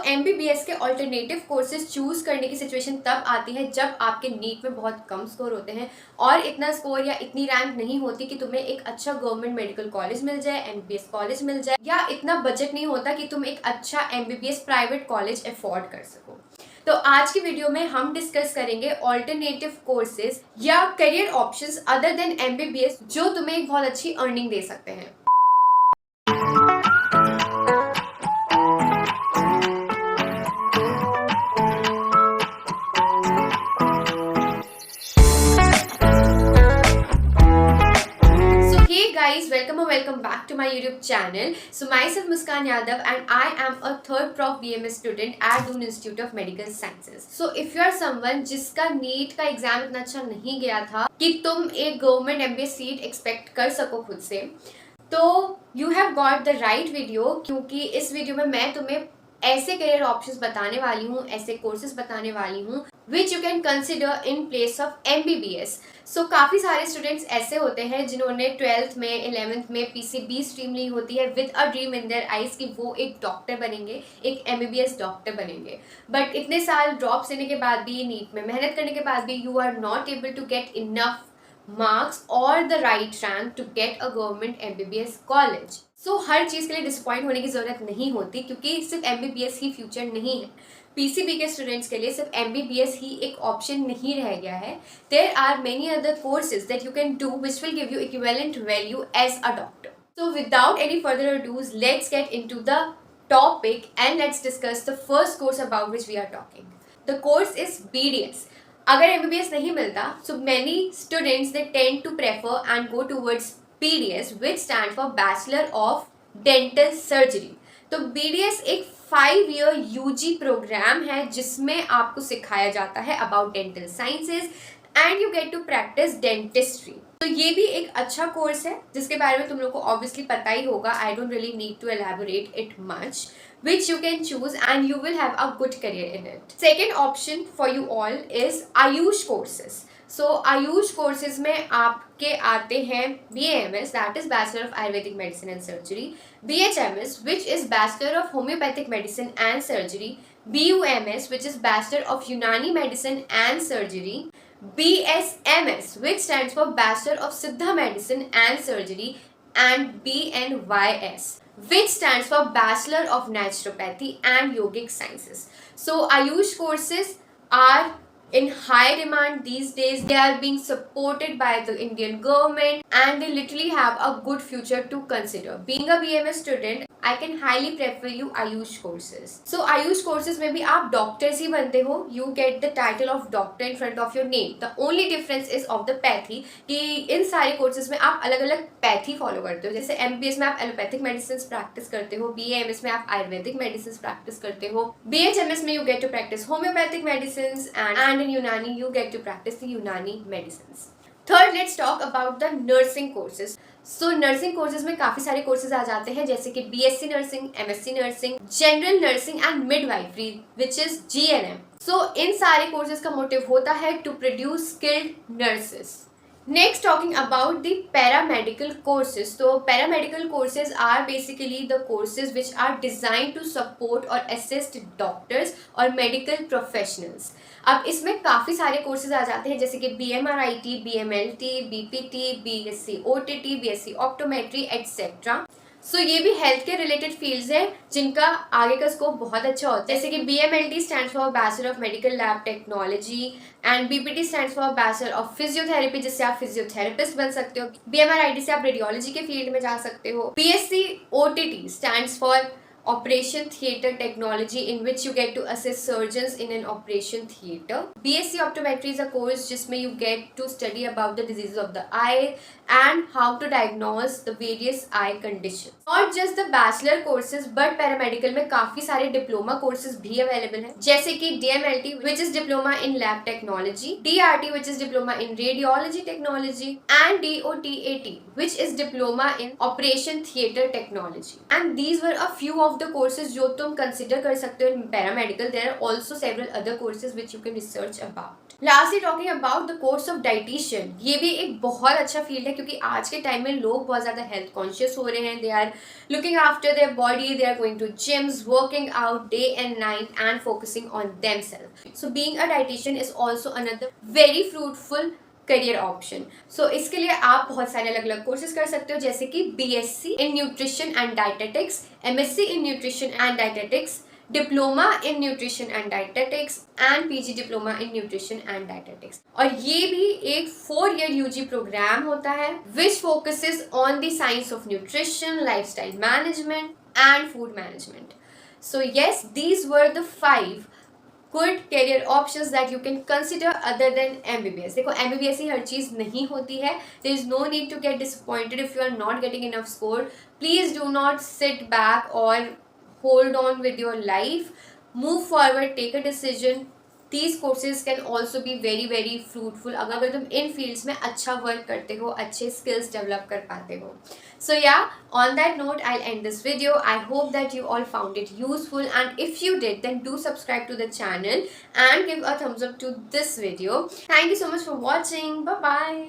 MBBS के alternative courses choose करने की सिचुएशन तब आती है जब आपके नीट में बहुत कम स्कोर होते हैं और इतना स्कोर या इतनी रैंक नहीं होती कि तुम्हें एक अच्छा गवर्नमेंट मेडिकल कॉलेज मिल जाए, MBBS कॉलेज मिल जाए, या इतना बजट नहीं होता कि तुम एक अच्छा MBBS प्राइवेट कॉलेज अफोर्ड कर सको। तो आज की वीडियो में हम डिस्कस करेंगे ऑल्टरनेटिव कोर्सेज या career options other than MBBS जो तुम्हें एक बहुत अच्छी अर्निंग दे सकते हैं। Guys, welcome back to my YouTube channel. So myself Muskan Yadav and I am a third Prof BMS student at Doon Institute of Medical Sciences. So if you are someone जिसका NEET का exam इतना अच्छा नहीं गया था कि तुम एक गवर्नमेंट MBBS सीट एक्सपेक्ट कर सको खुद से, तो you have got the right video, क्योंकि इस वीडियो में मैं तुम्हें ऐसे करियर ऑप्शंस बताने वाली हूँ, ऐसे कोर्सेज बताने वाली हूँ which you can consider in place of MBBS. So काफ़ी सारे स्टूडेंट्स ऐसे होते हैं जिन्होंने 12th में 11th में PCB स्ट्रीम ली होती है with a dream in their eyes कि वो एक डॉक्टर बनेंगे, एक MBBS डॉक्टर बनेंगे, बट इतने साल ड्रॉप्स लेने के बाद भी, नीट में मेहनत करने के बाद भी you are not able to get enough marks or the right rank to get a government MBBS college. So हर चीज़ के लिए डिसअपॉइंट होने की ज़रूरत नहीं होती, क्योंकि सिर्फ MBBS ही फ्यूचर नहीं है। PCB के स्टूडेंट्स के लिए सिर्फ MBBS ही एक ऑप्शन नहीं रह गया है। There are many other courses that you can do which will give you equivalent value as a doctor. So without any further ado, let's get into the topic and let's discuss the first course about which we are talking. The course is BDS. अगर MBBS नहीं मिलता, so many students they tend to prefer and go towards BDS, which stand for Bachelor of Dental Surgery. तो BDS एक 5-year UG programme है जिसमें आपको सिखाया जाता है about dental sciences and you get to practice dentistry. तो ये भी एक अच्छा कोर्स है जिसके बारे में तुम लोग को ऑब्वियसली पता ही होगा। I don't really need to elaborate it much, which you can choose and you will have a good career in it. Second option for you all is Ayush courses. So Ayush courses में आपके आते हैं BAMS, that is Bachelor of Ayurvedic Medicine and Surgery, BHMS which is Bachelor of Homeopathic Medicine and Surgery, BUMS which is Bachelor of Unani Medicine and Surgery, BSMS which stands for Bachelor of Siddha Medicine and Surgery, and BNYS which stands for Bachelor of Naturopathy and Yogic Sciences. So Ayush courses are in high demand these days. They are being supported by the Indian government and they literally have a good future to consider. Being a BMS student, I can highly prefer you Ayush courses. So Ayush courses में भी आप doctors ही बनते हो. You get the title of doctor in front of your name. The only difference is of the pathy कि इन सारे courses में आप अलग अलग पैथी फॉलो करते हो. जैसे MBBS में आप एलोपैथिक मेडिसिन प्रैक्टिस करते हो, BAMS में आप आयुर्वेदिक मेडिसिन प्रैक्टिस करते हो, BHMS में you get to practice homeopathic medicines and in Unani you get to practice the Unani medicines. Third, let's talk about the nursing courses. So nursing courses में काफ़ी सारे courses आ जाते हैं जैसे कि BSc nursing, MSc nursing, general nursing and midwifery which is GNM. So इन सारे courses का motive होता है to produce skilled nurses. Next, talking about the paramedical courses. So paramedical courses are basically the courses which are designed to support or assist doctors or medical professionals. अब इसमें काफ़ी सारे courses आ जाते हैं जैसे कि BMRIT, BMLT, BPT, BSc OTT, BSc optometry etcetera. So ये भी हेल्थ के रिलेटेड फील्ड्स हैं जिनका आगे का स्कोप बहुत अच्छा होता है. जैसे कि BMLT stands for bachelor of medical lab technology and BPT stands for bachelor of physiotherapy, जिससे आप फिजियोथेरेपिस्ट बन सकते हो. BMRIT से आप रेडियोलॉजी के फील्ड में जा सकते हो. BSc OTT stands for Operation Theatre Technology, in which you get to assist surgeons in an operation theatre. BSc Optometry is a course जिसमें you get to study about the diseases of the eye and how to diagnose the various eye conditions. Not just the bachelor courses but paramedical में काफ़ी सारे diploma courses भी available हैं जैसे कि DMLT which is Diploma in Lab Technology, DRT which is Diploma in Radiology Technology and DOTAT which is Diploma in Operation Theatre Technology. And these were a few of the courses जो तुम consider कर सकते हो in paramedical. There are also several other courses which you can research about. Lastly, talking about the course of dietitian, ये भी एक बहुत अच्छा फील्ड है क्योंकि आज के टाइम में लोग बहुत ज़्यादा हेल्थ कॉन्शियस हो रहे हैं. They are looking after their body, they are going to gyms, working out day and night and focusing on themselves. So being a dietitian is also another very fruitful career option. So इसके लिए आप बहुत सारे अलग अलग courses कर सकते हो, जैसे कि BSc in nutrition and dietetics, MSc in nutrition and dietetics, diploma in nutrition and dietetics and PG diploma in nutrition and dietetics. और ये भी एक 4-year UG प्रोग्राम होता है which focuses on the science of nutrition, lifestyle management and food management. So yes, these were the 5 good career options that you can consider other than MBBS. देखो MBBS ही हर चीज़ नहीं होती है. There is no need to get disappointed if you are not getting enough score. Please do not sit back or hold on with your life. Move forward, take a decision. These courses can also be very very fruitful अगर तुम इन fields में अच्छा work करते हो, अच्छे skills develop कर पाते हो. So yeah, on that note, I'll end this video. I hope that you all found it useful, and if you did, then do subscribe to the channel and give a thumbs up to this video. Thank you so much for watching. Bye bye.